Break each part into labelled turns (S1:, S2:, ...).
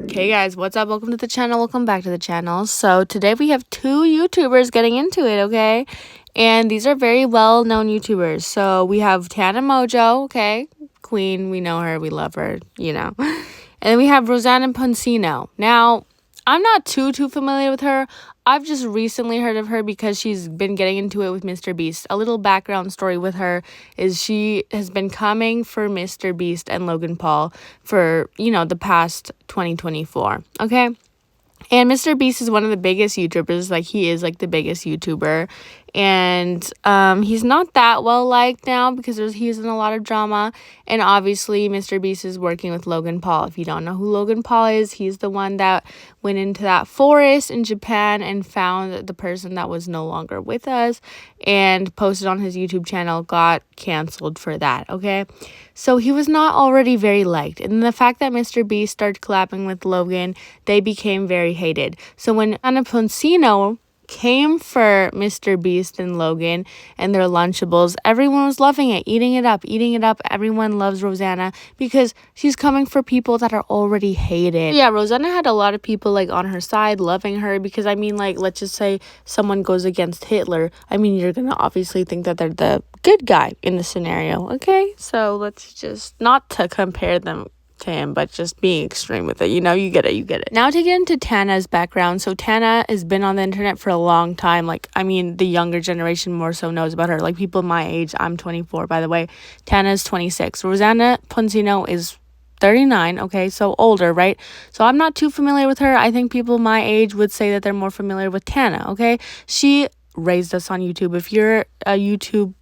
S1: Hey guys, what's up? Welcome to the channel. Welcome back to the channel. So today we have two YouTubers getting into it, okay? And these are very well-known YouTubers. So we have TANA Mojo, okay? Queen, we know her, we love her, you know. And then we have Rossana Pansino. Now, I'm not too familiar with her. I've just recently heard of her because she's been getting into it with Mr. Beast. A little background story with her is she has been coming for Mr. Beast and Logan Paul for, the past 2024, okay? And Mr. Beast is one of the biggest YouTubers. Like, he is, like, the biggest YouTuber. And he's not that well liked now because he's in a lot of drama. And obviously, Mr. Beast is working with Logan Paul. If you don't know who Logan Paul is, he's the one that went into that forest in Japan and found the person that was no longer with us and posted on his YouTube channel, got canceled for that, okay? So he was not already very liked. And the fact that Mr. Beast started collabing with Logan, they became very hated. So when Anna Pansino came for Mr. Beast and Logan and their Lunchables, everyone was loving it, eating it up. Everyone loves Rossana because she's coming for people that are already hated. Yeah, Rossana had a lot of people like on her side loving her because let's just say someone goes against Hitler. You're gonna obviously think that they're the good guy in the scenario, okay? So let's just not to compare them to him, but just being extreme with it, you get it. Now to get into Tana's background. So Tana has been on the internet for a long time. The younger generation more so knows about her. Like, people my age, I'm 24, by the way. Tana's 26. Rossana Pansino is 39, okay, so older, right? So I'm not too familiar with her. I think people my age would say that they're more familiar with Tana, okay? She raised us on YouTube. If you're a YouTube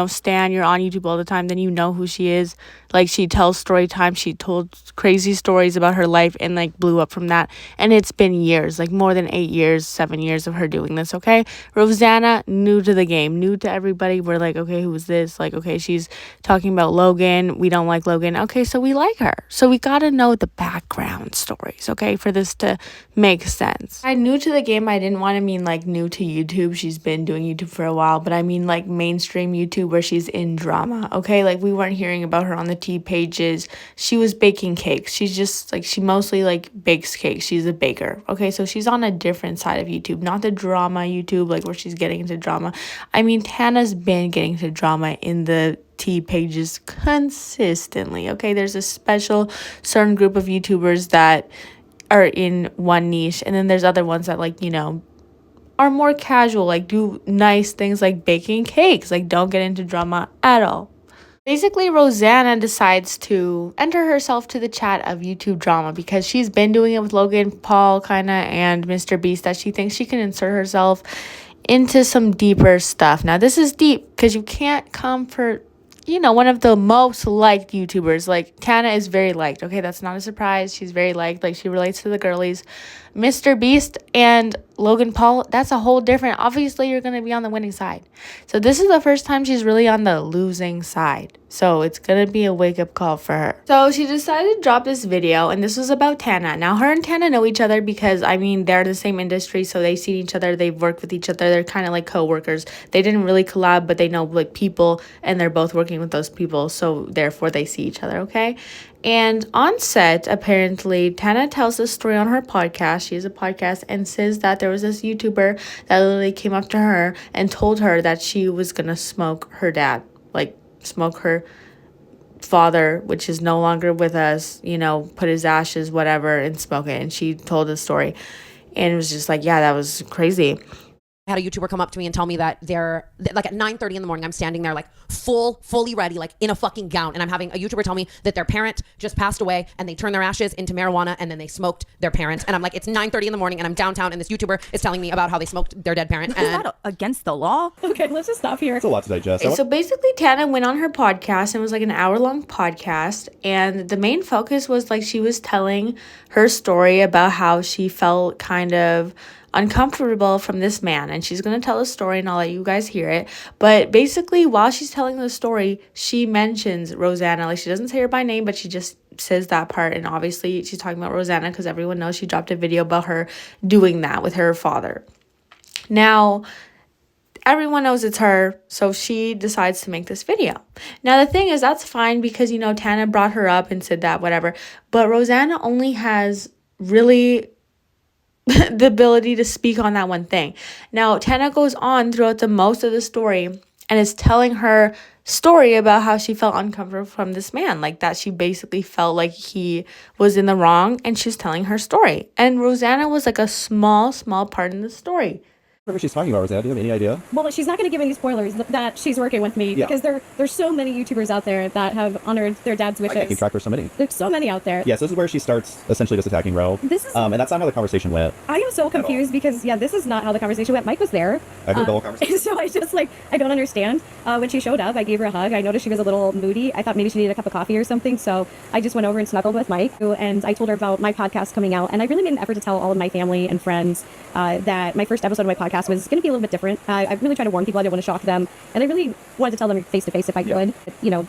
S1: stan, you're on YouTube all the time, then you know who she is. Like, she tells story time. She told crazy stories about her life and blew up from that. And it's been years, more than 8 years, 7 years of her doing this, okay? Rossana, new to the game, new to everybody. We're like, okay, who is this? Okay, she's talking about Logan. We don't like Logan. Okay, so we like her. So we gotta know the background stories, okay, for this to make sense. I new to the game, I didn't want to mean new to YouTube. She's been doing YouTube for a while, but I mean mainstream YouTube where she's in drama, okay? We weren't hearing about her on the tea pages. She was baking cakes. She's just she mostly bakes cakes. She's a baker, okay? So she's on a different side of YouTube, not the drama YouTube where she's getting into drama. Tana's been getting into drama in the tea pages consistently, okay? There's a special certain group of YouTubers that are in one niche, and then there's other ones that are more casual, do nice things like baking cakes, don't get into drama at all. Basically, Rossana decides to enter herself to the chat of YouTube drama because she's been doing it with Logan Paul and Mr. Beast, that she thinks she can insert herself into some deeper stuff. Now, this is deep because you can't come for one of the most liked YouTubers. Tana is very liked, okay? That's not a surprise. She's very liked. She relates to the girlies. Mr. Beast and Logan Paul, that's a whole different. Obviously, you're going to be on the winning side. So this is the first time she's really on the losing side. So it's going to be a wake-up call for her. So she decided to drop this video, and this was about Tana. Now, her and Tana know each other because, they're in the same industry, so they've seen each other. They've worked with each other. They're kind of like co-workers. They didn't really collab, but they know, people, and they're both working with those people, so therefore they see each other, okay? And on set, apparently, Tana tells this story on her podcast. She has a podcast and says that there was this YouTuber that literally came up to her and told her that she was going to smoke her dad. Smoke her father, which is no longer with us, put his ashes, whatever, and smoke it. And she told the story. And it was just yeah, that was crazy.
S2: I had a YouTuber come up to me and tell me that they're at 9:30 in the morning, I'm standing there fully ready, in a fucking gown. And I'm having a YouTuber tell me that their parent just passed away and they turned their ashes into marijuana and then they smoked their parents. And I'm it's 9:30 in the morning and I'm downtown and this YouTuber is telling me about how they smoked their dead parent.
S3: Is that against the law?
S4: Okay, let's just stop here.
S5: It's a lot to digest.
S1: Okay, so basically Tana went on her podcast and it was an hour-long podcast. And the main focus was she was telling her story about how she felt kind of uncomfortable from this man, and she's going to tell a story and I'll let you guys hear it. But basically, while she's telling the story, she mentions Rossana. She doesn't say her by name, but she just says that part. And obviously she's talking about Rossana because everyone knows she dropped a video about her doing that with her father. Now, everyone knows it's her, so she decides to make this video. Now, the thing is, that's fine because, Tana brought her up and said that, whatever. But Rossana only has really the ability to speak on that one thing. Now, Tana goes on throughout the most of the story and is telling her story about how she felt uncomfortable from this man, like that she basically felt like he was in the wrong, and she's telling her story. And Rossana was like a small part in the story.
S3: Whatever she's talking about, Rossana, do you have any idea?
S4: Well, she's not going to give any spoilers that she's working with me because there's so many YouTubers out there that have honored their dad's wishes.
S3: I can't keep track. There's so many.
S4: There's so many out there.
S3: Yes, this is where she starts essentially just attacking Ro. And that's not how the conversation went.
S4: I am so confused because this is not how the conversation went. Mike was there.
S3: I heard the whole conversation.
S4: So I just I don't understand. When she showed up, I gave her a hug. I noticed she was a little moody. I thought maybe she needed a cup of coffee or something. So I just went over and snuggled with Mike, and I told her about my podcast coming out. And I really made an effort to tell all of my family and friends that my first episode of my podcast was going to be a little bit different. I really tried to warn people. I didn't want to shock them, and I really wanted to tell them face to face if I could.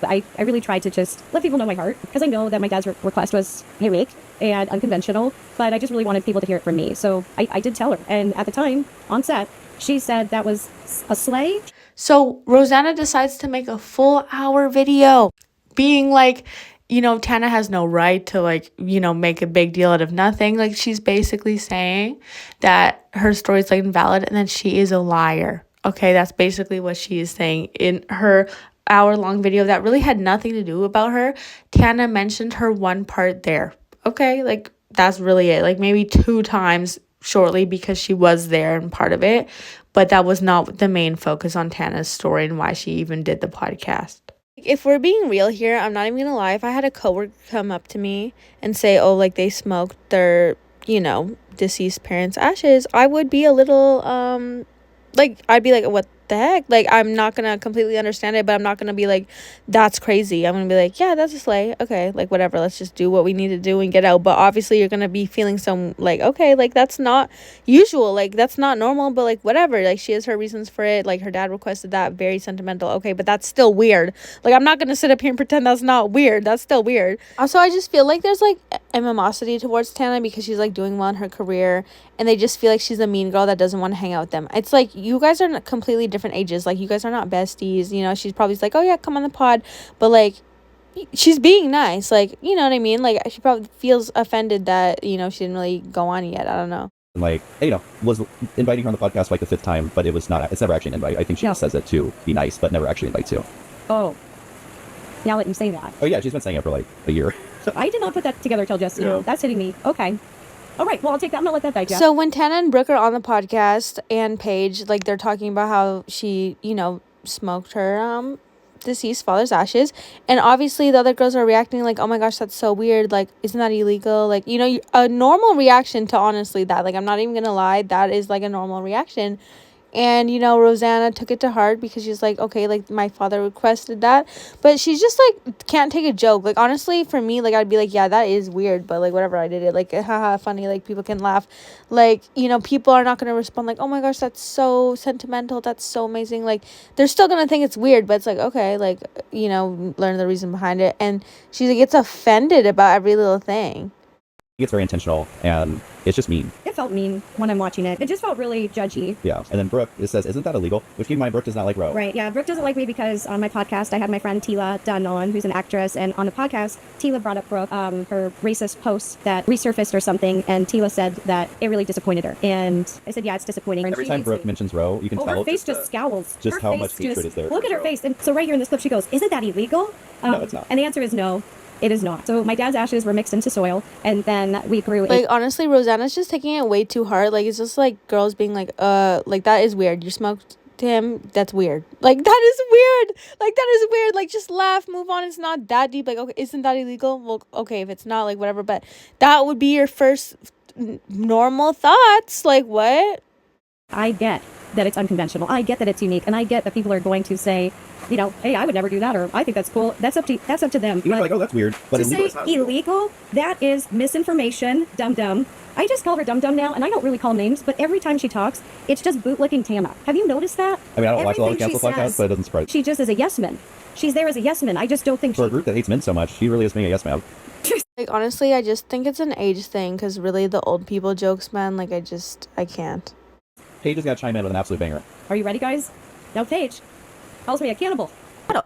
S4: I really tried to just let people know my heart, because I know that my dad's request was unique and unconventional, but I just really wanted people to hear it from me. So I did tell her, and at the time on set, she said that was a slay.
S1: So Rossana decides to make a full hour video being like, Tana has no right to make a big deal out of nothing. Like, she's basically saying that her story is invalid and that she is a liar. Okay, that's basically what she is saying in her hour-long video that really had nothing to do about her. Tana mentioned her one part there. Okay, that's really it. Maybe 2 times shortly because she was there and part of it, but that was not the main focus on Tana's story and why she even did the podcast. If we're being real here, I'm not even gonna lie. If I had a coworker come up to me and say, oh, they smoked their, deceased parents' ashes, I would be a little, I'd be like, what the heck? I'm not gonna completely understand it, but I'm not gonna be like, that's crazy. I'm gonna be like, yeah, that's a slay. Okay, whatever. Let's just do what we need to do and get out. But obviously, you're gonna be feeling some, okay, that's not usual. That's not normal, but whatever. She has her reasons for it. Her dad requested that. Very sentimental. Okay, but that's still weird. I'm not gonna sit up here and pretend that's not weird. That's still weird. Also, I just feel there's animosity towards Tana because she's doing well in her career, and they just feel like she's a mean girl that doesn't want to hang out with them. It's you guys are completely different ages. You guys are not besties. She's probably oh yeah, come on the pod, but she's being nice. You know what I mean? She probably feels offended that she didn't really go on yet. I don't know.
S3: Was inviting her on the podcast the 5th time, but it's never actually an invite. I think she says it to be nice, but never actually invites you.
S4: Oh, now that you say that.
S3: Oh yeah, she's been saying it for a year.
S4: I did not put that together till just now. That's hitting me. Okay. All right, well, I'll take that. I'm going to let that digest.
S1: So when Tana and Brooke are on the podcast and Paige, they're talking about how she, smoked her deceased father's ashes. And obviously the other girls are reacting oh my gosh, that's so weird. Isn't that illegal? A normal reaction to honestly that. I'm not even going to lie. That is a normal reaction. And, Rossana took it to heart because she's okay, my father requested that. But she's just, can't take a joke. Honestly, for me, I'd be yeah, that is weird. But, whatever, I did it. Haha, funny. People can laugh. People are not going to respond oh, my gosh, that's so sentimental. That's so amazing. They're still going to think it's weird. But it's okay, learn the reason behind it. And she gets offended about every little thing.
S3: It's very intentional, and it's just mean.
S4: It felt mean when I'm watching it. It just felt really judgy.
S3: Yeah, and then Brooke says, isn't that illegal? Which, keep in mind, Brooke does not like Ro.
S4: Right, yeah. Brooke doesn't like me because on my podcast, I had my friend Tila Dunn on, who's an actress, and on the podcast, Tila brought up Brooke, her racist post that resurfaced or something, and Tila said that it really disappointed her. And I said, yeah, it's disappointing.
S3: Every time Brooke mentions Ro, you can tell.
S4: Her face just scowls.
S3: Just how much hatred is there.
S4: Look at her face. And so right here in this clip, she goes, isn't that illegal?
S3: No, it's not.
S4: And the answer is no. It is not. So my dad's ashes were mixed into soil, and then we grew.
S1: Honestly, Rosanna's just taking it way too hard. It's just girls being that is weird. You smoked him. That's weird. That is weird. That is weird. Just laugh, move on. It's not that deep. Okay, isn't that illegal? Well, okay, if it's not, whatever. But that would be your first normal thoughts. What?
S4: I get that it's unconventional. I get that it's unique, and I get that people are going to say, hey, I would never do that, or I think that's cool. That's up to them.
S3: You're oh, that's weird. But
S4: to say illegal, that is misinformation, dum-dum. I just call her dum-dum now, and I don't really call names, but every time she talks, it's just bootlicking Tana. Have you noticed that?
S3: I mean, I don't watch a lot of cancel podcasts, but it doesn't surprise me.
S4: She just is a yes man. She's there as a yes man. I just don't think
S3: for a group that hates men so much, she really is being a yes man.
S1: Honestly, I just think it's an age thing, because really the old people jokes, man, I can't.
S3: Paige has got to chime in with an absolute banger.
S4: Are you ready, guys? Now, Paige calls me a cannibal.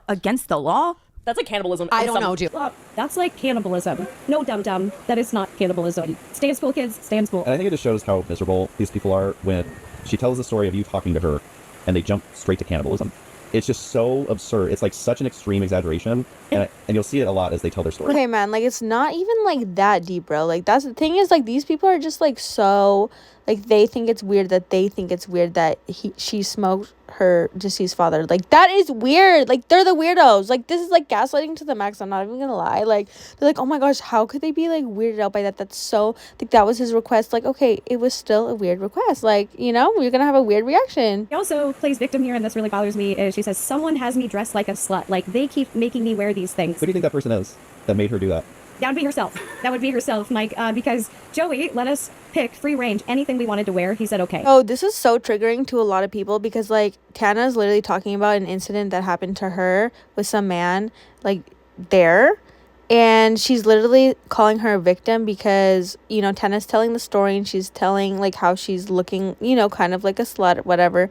S5: Against the law? That's like cannibalism.
S2: I don't know, dude.
S4: That's like cannibalism. No, dum-dum. That is not cannibalism. Stay in school, kids. Stay in school.
S3: And I think it just shows how miserable these people are when she tells the story of you talking to her and they jump straight to cannibalism. It's just so absurd. It's like such an extreme exaggeration, and you'll see it a lot as they tell their story.
S1: Okay, man, like, it's not even, like, that deep, bro. Like, that's the thing is, like, these people are just, like, so, like, they think it's weird that she smoked her deceased father. Like, that is weird. Like, they're the weirdos. Like, this is, like, gaslighting to the max. I'm not even gonna lie. Like, they're like, oh my gosh, how could they be, like, weirded out by that? That's so, like, that was his request. Like, okay, it was still a weird request. Like, you know, you're gonna have a weird reaction.
S4: He also plays victim here, and this really bothers me, is she says, someone has me dressed like a slut. Like, they keep making me wear these things.
S3: Who do you think that person is that made her do that?
S4: That would be herself. That would be herself, Mike, because Joey let us pick free range anything we wanted to wear. He said, okay.
S1: Oh, this is so triggering to a lot of people because, like, Tana is literally talking about an incident that happened to her with some man, like, there. And she's literally calling her a victim because, you know, Tana's telling the story and she's telling, like, how she's looking, you know, kind of like a slut, whatever.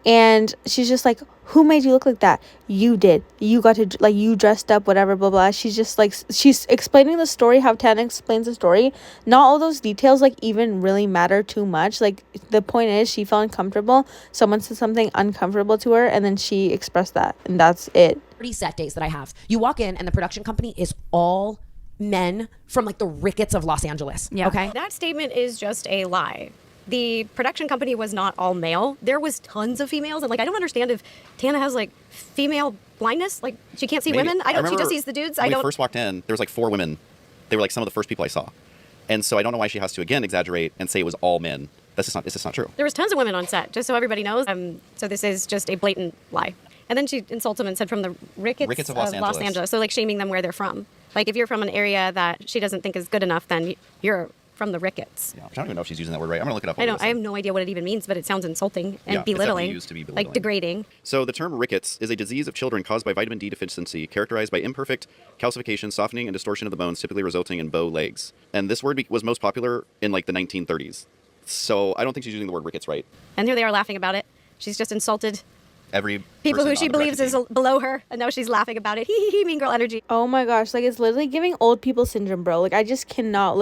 S1: And she's just like, who made you look like that? You did. You got to, like, you dressed up, whatever, blah, blah. She's just, like, she's explaining the story, how Tana explains the story. Not all those details, like, even really matter too much. Like, the point is, she felt uncomfortable. Someone said something uncomfortable to her, and then she expressed that. And that's it.
S2: 30 set days that I have. You walk in, and the production company is all men from, like, the rickets of Los Angeles.
S6: Yeah.
S2: Okay?
S7: That statement is just a lie. The production company was not all male. There was tons of females, and, like, I don't understand if Tana has, like, female blindness. Like, she can't see
S8: Maybe.
S7: women. She just sees the dudes.
S8: When we first walked in, there was like 4 women. They were like some of the first people I saw, and so I don't know why she has to again exaggerate and say it was all men. It's just not true.
S7: There was tons of women on set, just so everybody knows. So this is just a blatant lie. And then she insults them and said from the rickets
S8: of Los Angeles.
S7: So, like, shaming them where they're from. Like, if you're from an area that she doesn't think is good enough, then you're from the rickets.
S8: Yeah, I don't even know if she's using that word right. I'm gonna look it up.
S7: I have no idea what it even means, but it sounds insulting and
S8: Yeah, it's definitely
S7: belittling,
S8: used to be
S7: like
S8: belittling.
S7: degrading.
S8: So the term rickets is a disease of children caused by vitamin D deficiency, characterized by imperfect calcification, softening, and distortion of the bones, typically resulting in bow legs. And this word was most popular in like the 1930s. So I don't think she's using the word rickets right.
S7: And here they are laughing about it. She's just insulted
S8: Every
S7: people
S8: person
S7: who
S8: on
S7: she
S8: the
S7: believes
S8: production
S7: is
S8: team.
S7: below her, and now she's laughing about it. Hee, mean girl energy.
S1: Oh my gosh, like, it's literally giving old people syndrome, bro. Like, I just cannot.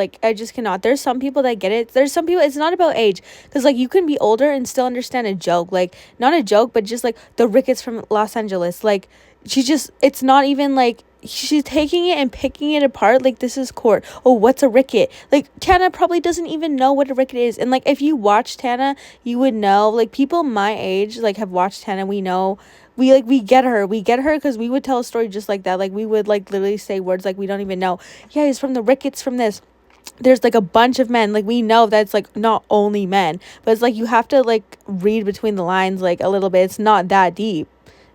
S1: There's some people that get it. There's some people, it's not about age. Because, like, you can be older and still understand a joke. Like, not a joke, but just, like, the rickets from Los Angeles. Like, it's not even, like, she's taking it and picking it apart like this is court. Oh, what's a ricket? Like, Tana probably doesn't even know what a ricket is. And, like, if you watch Tana, you would know. Like, people my age, like, have watched Tana. We know. We get her because we would tell a story just like that. Like, we would, like, literally say words like we don't even know. Yeah, he's from the rickets from this. There's, like, a bunch of men. Like, we know that's, like, not only men, but it's like you have to, like, read between the lines, like, a little bit. It's not that deep.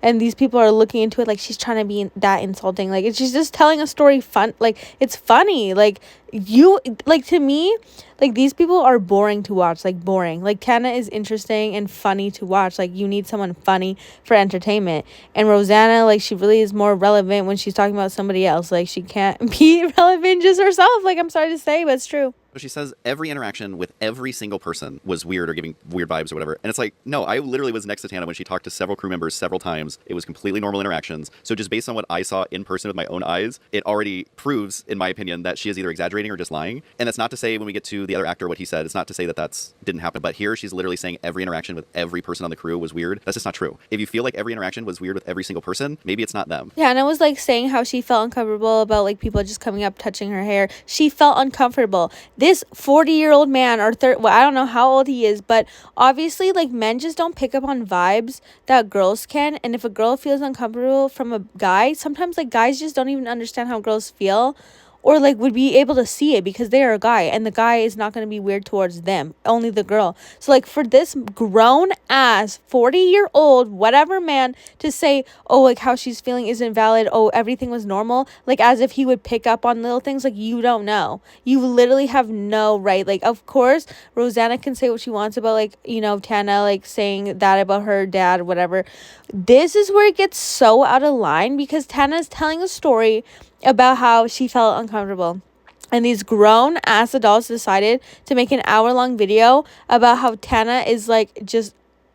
S1: And these people are looking into it like she's trying to be that insulting. Like, she's just telling a story like, it's funny. Like, to me, like, these people are boring to watch. Like, boring. Like, Tana is interesting and funny to watch. Like, you need someone funny for entertainment. And Rossana, like, she really is more relevant when she's talking about somebody else. Like, she can't be relevant just herself. Like, I'm sorry to say, but it's true.
S8: So she says every interaction with every single person was weird or giving weird vibes or whatever. And it's like, no, I literally was next to Tana when she talked to several crew members several times. It was completely normal interactions. So just based on what I saw in person with my own eyes, it already proves, in my opinion, that she is either exaggerating or just lying. And that's not to say when we get to the other actor what he said, it's not to say that didn't happen. But here she's literally saying every interaction with every person on the crew was weird. That's just not true. If you feel like every interaction was weird with every single person, maybe it's not them.
S1: Tana was, like, saying how she felt uncomfortable about, like, people just coming up, touching her hair. She felt uncomfortable. This 40-year-old man or I don't know how old he is, but obviously, like, men just don't pick up on vibes that girls can. And if a girl feels uncomfortable from a guy, sometimes, like, guys just don't even understand how girls feel, or, like, would be able to see it because they are a guy and the guy is not going to be weird towards them, only the girl. So, like, for this grown ass 40-year-old whatever man to say, oh, like, how she's feeling isn't valid, oh, everything was normal, like, as if he would pick up on little things, like, you don't know. You literally have no right. Like, of course Rossana can say what she wants about, like, you know, Tana, like, saying that about her dad, whatever. This is where it gets so out of line because Tana is telling a story about how she felt uncomfortable. And these grown ass adults decided to make an hour-long video about how Tana is, like, just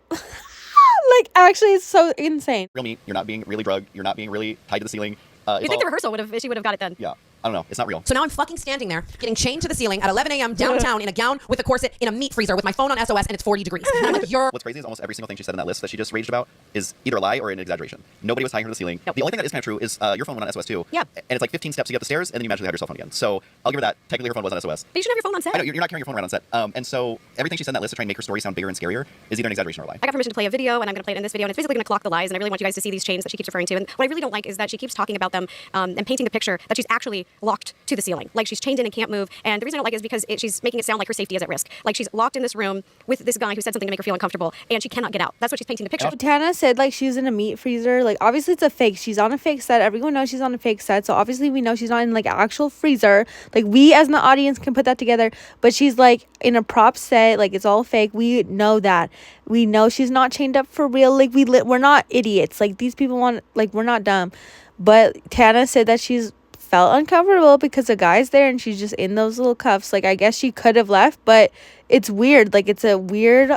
S1: like, actually, it's so insane.
S8: Real meat, you're not being really drugged, you're not being really tied to the ceiling,
S7: You think the rehearsal she would have got it then?
S8: Yeah. I don't know. It's not real.
S2: So now I'm fucking standing there, getting chained to the ceiling at 11 a.m. downtown in a gown with a corset in a meat freezer with my phone on SOS and it's 40 degrees. And I'm like,
S8: What's crazy is almost every single thing she said in that list that she just raged about is either a lie or an exaggeration. Nobody was tying her to the ceiling.
S7: Nope.
S8: The only thing that is kind of true is your phone went on SOS too.
S7: Yeah.
S8: And it's like 15 steps to get up the stairs, and then you magically have your cell phone again. So I'll give her that. Technically, her phone was on SOS.
S7: But you shouldn't have your phone on set.
S8: I know, you're not carrying your phone around on set. And so everything she said in that list to try and make her story sound bigger and scarier is either an exaggeration or a lie.
S7: I got permission to play a video, and I'm going to play it in this video, and it's basically going to clock the lies, and I really want you guys to see these chains that she keeps referring to. And what I really don't like is that she keeps talking about them and painting the picture that she's actually locked to the ceiling. Like she's chained in and can't move. And the reason I don't like it is because she's making it sound like her safety is at risk. Like she's locked in this room with this guy who said something to make her feel uncomfortable, and she cannot get out. That's what she's painting the picture.
S1: Tana said like she's in a meat freezer. Like obviously it's a fake. She's on a fake set. Everyone knows she's on a fake set. So obviously we know she's not in like an actual freezer. Like we as an audience can put that together. But she's like in a prop set. Like it's all fake. We know that. We know she's not chained up for real. Like we're not idiots. Like these people we're not dumb. But Tana said that she's felt uncomfortable because the guy's there and she's just in those little cuffs. Like I guess she could have left, but it's weird. Like it's a weird,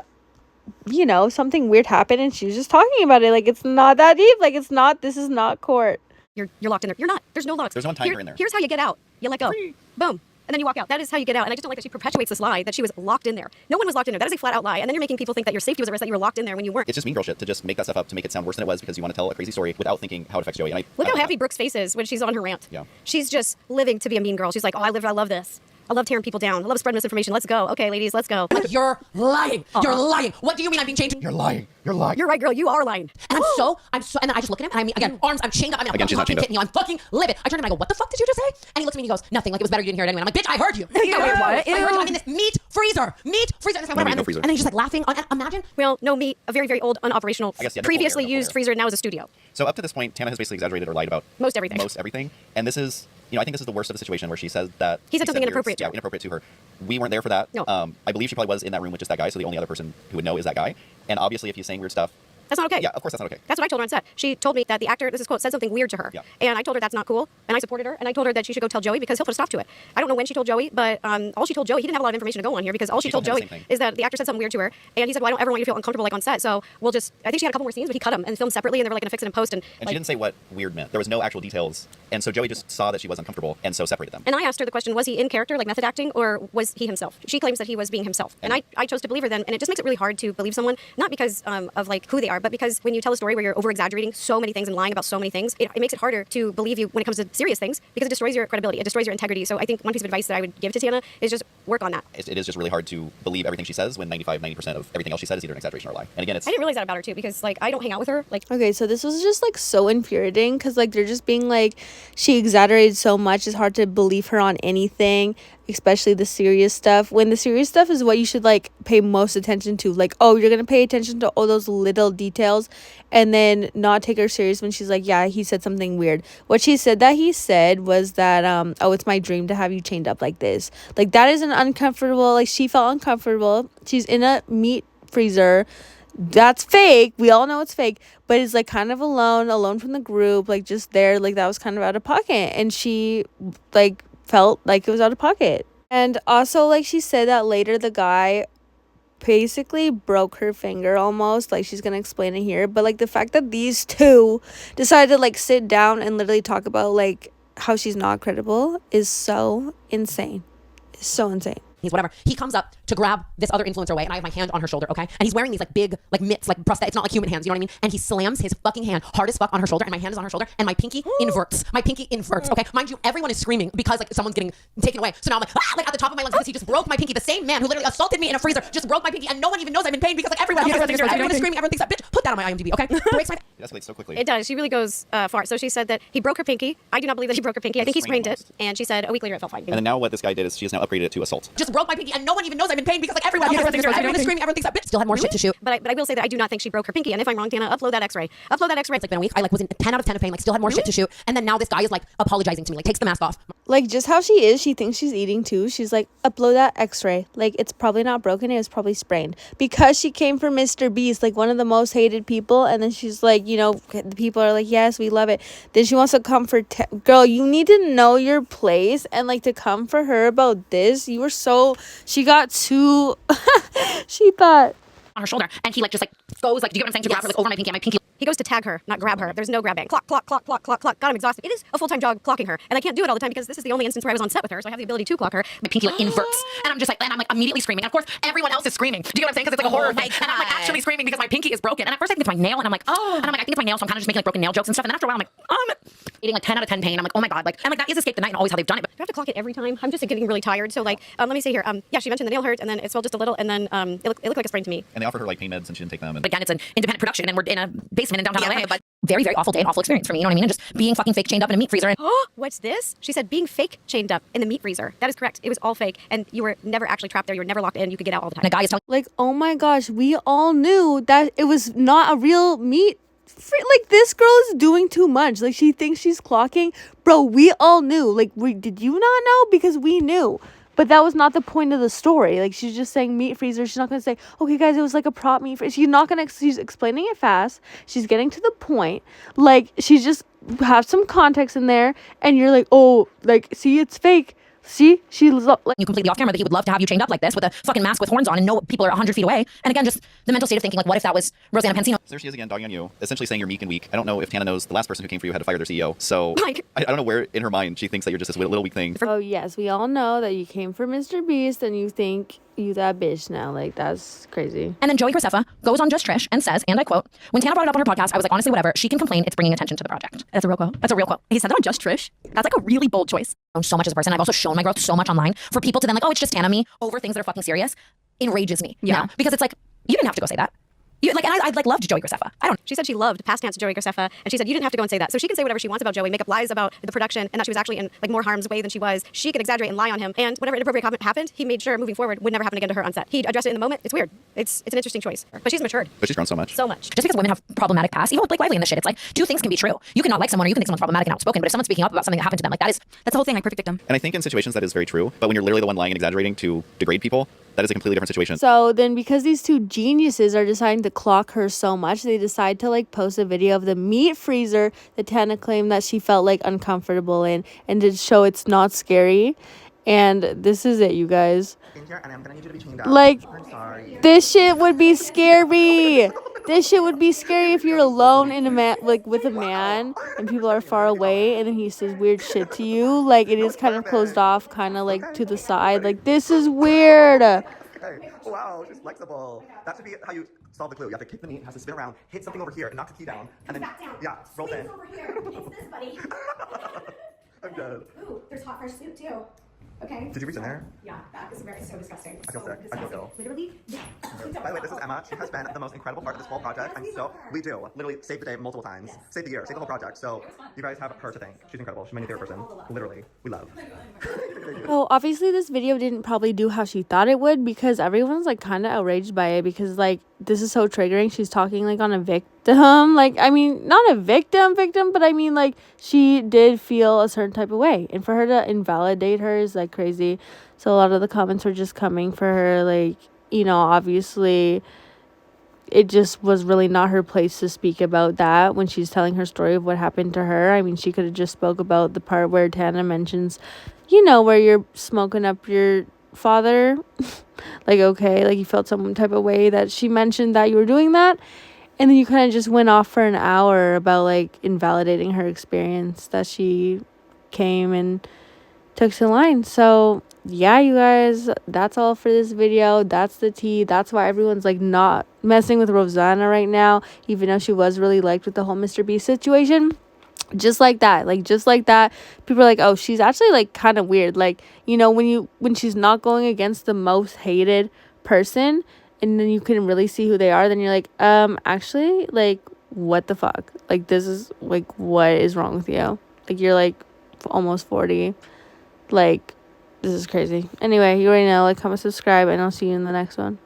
S1: something weird happened and she was just talking about it. Like it's not that deep. Like this is not court.
S7: You're locked in there. You're not. There's no locks.
S8: There's no one tying her in there.
S7: Here's how you get out. You let go. Boom. And then you walk out. That is how you get out. And I just don't like that she perpetuates this lie that she was locked in there. No one was locked in there. That is a flat out lie. And then you're making people think that your safety was at risk, that you were locked in there when you weren't.
S8: It's just mean girl shit to just make that stuff up to make it sound worse than it was because you want to tell a crazy story without thinking how it affects Joey. And
S7: Look how happy Brooke's face is when she's on her rant.
S8: Yeah.
S7: She's just living to be a mean girl. She's like, I love this. I love tearing people down. I love spreading misinformation. Let's go. Okay, ladies, let's go.
S2: like, you're lying. You're lying. What do you mean I'm being chained?
S8: You're lying. You're lying.
S7: You're right, girl. You are lying.
S2: And and then I just look at him and I mean, again, arms, I'm chained up. I'm in a
S8: Again, she's not
S2: fucking
S8: chained up.
S2: kitten. I'm fucking livid. I turn to him and I go, what the fuck did you just say? And he looks at me and he goes, nothing. Like it was better you didn't hear it anyway. And I'm like, bitch, I heard you.
S7: Ew. Wait, what?
S2: I heard you.
S7: Ew.
S2: I'm in this meat freezer. And it's like, whatever.
S8: meat, no freezer.
S2: And then he's just like laughing. Imagine.
S7: Well, no meat, a very, very old, unoperational,
S8: I guess, yeah, they're
S7: previously
S8: full here,
S7: used freezer, and now is a studio.
S8: So up to this point, Tana has basically exaggerated or lied about
S7: Most everything.
S8: And this is, I think this is the worst of the situation where she says that
S7: He said something
S8: weird-
S7: inappropriate to her.
S8: Yeah, inappropriate to her. We weren't there for that.
S7: No.
S8: I believe she probably was in that room with just that guy, so the only other person who would know is that guy. And obviously, if he's saying weird stuff,
S7: That's not okay.
S8: yeah, of course that's not okay.
S7: That's what I told her on set. She told me that the actor, this is quote, said something weird to her.
S8: Yeah.
S7: And I told her that's not cool. And I supported her. And I told her that she should go tell Joey because he'll put a stop to it. I don't know when she told Joey, but all she told Joey, he didn't have a lot of information to go on here because all she told
S8: told him the
S7: Joey
S8: same thing.
S7: is that the actor said something weird to her. And he said, well, I don't ever want you to feel uncomfortable like on set. So we'll just, I think she had a couple more scenes, but he cut them and filmed separately. And they were like going to fix it in post. And
S8: And
S7: like,
S8: she didn't say what weird meant. There was no actual details. And so Joey just saw that she was uncomfortable and so separated them.
S7: And I asked her the question, was he in character, like method acting, or was he himself? She claims that he was being himself. And I chose to believe her then. And it just makes it really hard to believe someone, not because of like who they are, but because when you tell a story where you're over exaggerating so many things and lying about so many things, it makes it harder to believe you when it comes to serious things because it destroys your credibility. It destroys your integrity. So I think one piece of advice that I would give to Tana is just work on that.
S8: It is just really hard to believe everything she says when 90% of everything else she said is either an exaggeration or a lie. And again, it's
S7: I didn't realize that about her too because like I don't hang out with her. Like
S1: Okay, so this was just like so infuriating because like they're just being like she exaggerated so much. It's hard to believe her on anything, especially the serious stuff. When the serious stuff is what you should like pay most attention to. Like, oh, you're gonna pay attention to all those little details and then not take her serious when she's like, yeah, he said something weird. What she said that he said was that oh, it's my dream to have you chained up like this. Like that is an uncomfortable, like she felt uncomfortable. She's in a meat freezer. That's fake. We all know it's fake, but it's like kind of alone from the group, like just there. Like that was kind of out of pocket, and she like felt like it was out of pocket. And also, like she said that later the guy basically broke her finger almost. Like she's gonna explain it here, but like the fact that these two decided to like sit down and literally talk about like how she's not credible is so insane. It's so insane.
S2: He's whatever. He comes up to grab this other influencer away, and I have my hand on her shoulder, okay? And he's wearing these like big, like mitts, like prosthetic. It's not like human hands, you know what I mean? And he slams his fucking hand hard as fuck on her shoulder, and my hand is on her shoulder, and my pinky inverts. My pinky inverts, okay? Mind you, everyone is screaming because like someone's getting taken away. So now I'm like, ah, like at the top of my lungs because he just broke my pinky. The same man who literally assaulted me in a freezer just broke my pinky, and no one even knows I'm in pain because like everyone else is screaming. Everyone thinks that bitch. Put that on my IMDb, okay? Breaks my.
S8: It escalates so quickly.
S7: it does. She really goes far. So she said that he broke her pinky. I do not believe that he broke her pinky. I think he sprained it. And she said a week later it felt fine.
S8: And then now what this guy did is she has now upgraded it to assault.
S2: Just broke my pinky, and no one even knows I'm in pain because like everyone else is screaming. Everyone thinks that bitch still had more shit to shoot.
S7: But I will say that I do not think she broke her pinky. And if I'm wrong, Tana, upload that X-ray. Upload that X-ray.
S2: It's like been a week. I like was in 10 out of 10 of pain, like still had more shit to shoot. And then now this guy is like apologizing to me, like takes the mask off.
S1: Like just how she is, she thinks she's eating too. She's like, upload that x-ray. Like it's probably not broken, it was probably sprained. Because she came from Mr. Beast, like one of the most hated people, and then she's like, you know, the people are like, yes, we love it. Then she wants to come for girl, you need to know your place, and like to come for her about this, you were so, she got too she thought
S2: on her shoulder, and he like just like goes like, do you get what I'm saying, to grab her like over my pinky, and my pinky.
S7: He goes to tag her, not grab her. There's no grabbing. Clock, clock, clock, clock, clock, clock. God, I'm exhausted. It is a full-time job clocking her, and I can't do it all the time because this is the only instance where I was on set with her, so I have the ability to clock her.
S2: My pinky like inverts, and I'm just like, and I'm like immediately screaming. And of course, everyone else is screaming. Do you know what I'm saying? Because it's like a horror thing, and I'm like actually screaming because my pinky is broken. And at first I think it's my nail, and I'm like, oh, and I'm like, I think it's my nail, so I'm kind of just making like broken nail jokes and stuff. And then after a while, I'm like, I'm eating like 10 out of 10 pain. I'm like, oh my god, like, and like that is escape the night and always how they've done it. But
S7: Do I have to clock it every time? I'm just getting really tired. So like, let me see here. Yeah, she mentioned the nail hurt, and then it swelled just a little, and then it looked like a sprain to me.
S8: And they offered her like pain meds and she didn't take them. And
S2: again, it's an independent production, and we're in a basement in downtown LA. But very, very awful day, and awful experience for me. You know what I mean? And just being fucking fake chained up in a meat freezer. And
S7: What's this? She said being fake chained up in the meat freezer. That is correct. It was all fake, and you were never actually trapped there. You were never locked in. You could get out all the time.
S2: a guy is telling
S1: Like, oh my gosh, we all knew that it was not a real meat. Like, this girl is doing too much. Like, she thinks she's clocking. Bro, we all knew. Like, did you not know? Because we knew. But that was not the point of the story. Like, she's just saying meat freezer. She's not going to say, okay, guys, it was like a prop meat freezer. She's not going to, she's explaining it fast. She's getting to the point. Like, she's just have some context in there. And you're like, oh, like, see, it's fake. See, like,
S2: you completely off camera that he would love to have you chained up like this with a fucking mask with horns on and know people are 100 feet away. And again, just the mental state of thinking, like, what if that was Rossana Pansino?
S8: so there she is again, dogging on you, essentially saying you're meek and weak. I don't know if Tana knows the last person who came for you had to fire their CEO. So
S7: Like-
S8: I don't know where in her mind she thinks that you're just this little weak thing.
S1: oh, yes, we all know that you came for Mr. Beast and you think you that bitch now. Like, that's crazy.
S2: And then Joey Graceffa goes on Just Trish and says, and I quote, when Tana brought it up on her podcast, I was like, honestly, whatever. She can complain. It's bringing attention to the project. That's a real quote. That's a real quote. He said that on Just Trish. That's like a really bold choice. I've grown so much as a person. I've also shown my growth so much online. For people to then like, oh, it's just Tana me over things that are fucking serious, enrages me.
S7: Yeah.
S2: You know? Because it's like, you didn't have to go say that. You, like, and I like loved Joey Graceffa. I don't.
S7: She said she loved past tense Joey Graceffa, and she said you didn't have to go and say that. So she can say whatever she wants about Joey, make up lies about the production, and that she was actually in like more harm's way than she was. She could exaggerate and lie on him, and whatever inappropriate comment happened, he made sure moving forward would never happen again to her on set. He addressed it in the moment. It's weird. It's an interesting choice, but she's matured
S8: But she's grown so much.
S7: so much.
S2: Just because women have problematic pasts, even with Blake Lively and this shit, it's like two things can be true. You can not like someone, or you can think someone's problematic and outspoken, but if someone's speaking up about something that happened to them, like that's the whole thing, like perfect victim.
S8: And I think in situations that is very true, but when you're literally the one lying and exaggerating to degrade people, that is a completely different situation.
S1: So then, because these two geniuses are deciding to clock her so much, they decide to like post a video of the meat freezer that Tana claimed that she felt like uncomfortable in, and to show it's not scary. And this is it, you guys.
S5: In here, and I'm gonna need you to be chained up.
S1: Like,
S5: I'm sorry.
S1: this shit would be scary. This shit would be scary if you're alone in a man, like with a man, and people are far away, and then he says weird shit to you. Like, it is kind of closed off, kind of like to the side. Like, this is weird.
S5: Okay. Wow, she's flexible. That should be how you solve the clue. You have to kick the meat, it has to spin around, hit something over here, and knock the key down, and then yeah, roll in.
S6: Over here. It's this, buddy.
S5: I'm dead.
S6: Ooh, there's hot fresh soup too. Okay.
S5: Did you reach in there?
S6: Yeah, that is so disgusting.
S5: I feel sick. I feel ill.
S6: Literally. Yeah.
S5: By the way, this is Emma. She has been the most incredible part of this whole project. We do literally save the day multiple times, save the year, save the whole project. So you guys have her to thank. She's incredible. She's my new favorite person. Literally, we love.
S1: So obviously this video didn't probably do how she thought it would, because everyone's like kind of outraged by it, because like this is so triggering. She's talking like on a victim, like, I mean, not a victim, but I mean, like, she did feel a certain type of way, and for her to invalidate her is like crazy. So a lot of the comments were just coming for her, like, you know, obviously it just was really not her place to speak about that when she's telling her story of what happened to her. I mean, she could have just spoke about the part where Tana mentions, you know, where you're smoking up your father. Like, okay, like you felt some type of way that she mentioned that you were doing that, and then you kind of just went off for an hour about like invalidating her experience that she came and took to the line. So yeah, you guys, that's all for this video. That's the tea. That's why everyone's like not messing with Rossana right now, even though she was really liked with the whole Mr. Beast situation. Just like that, people are like, oh, she's actually like kind of weird. Like, you know, when she's not going against the most hated person, and then you can really see who they are, then you're like, actually, like, what the fuck? Like, this is like, what is wrong with you? Like, you're like almost 40. Like, this is crazy. Anyway, you already know, like, comment, subscribe, and I'll see you in the next one.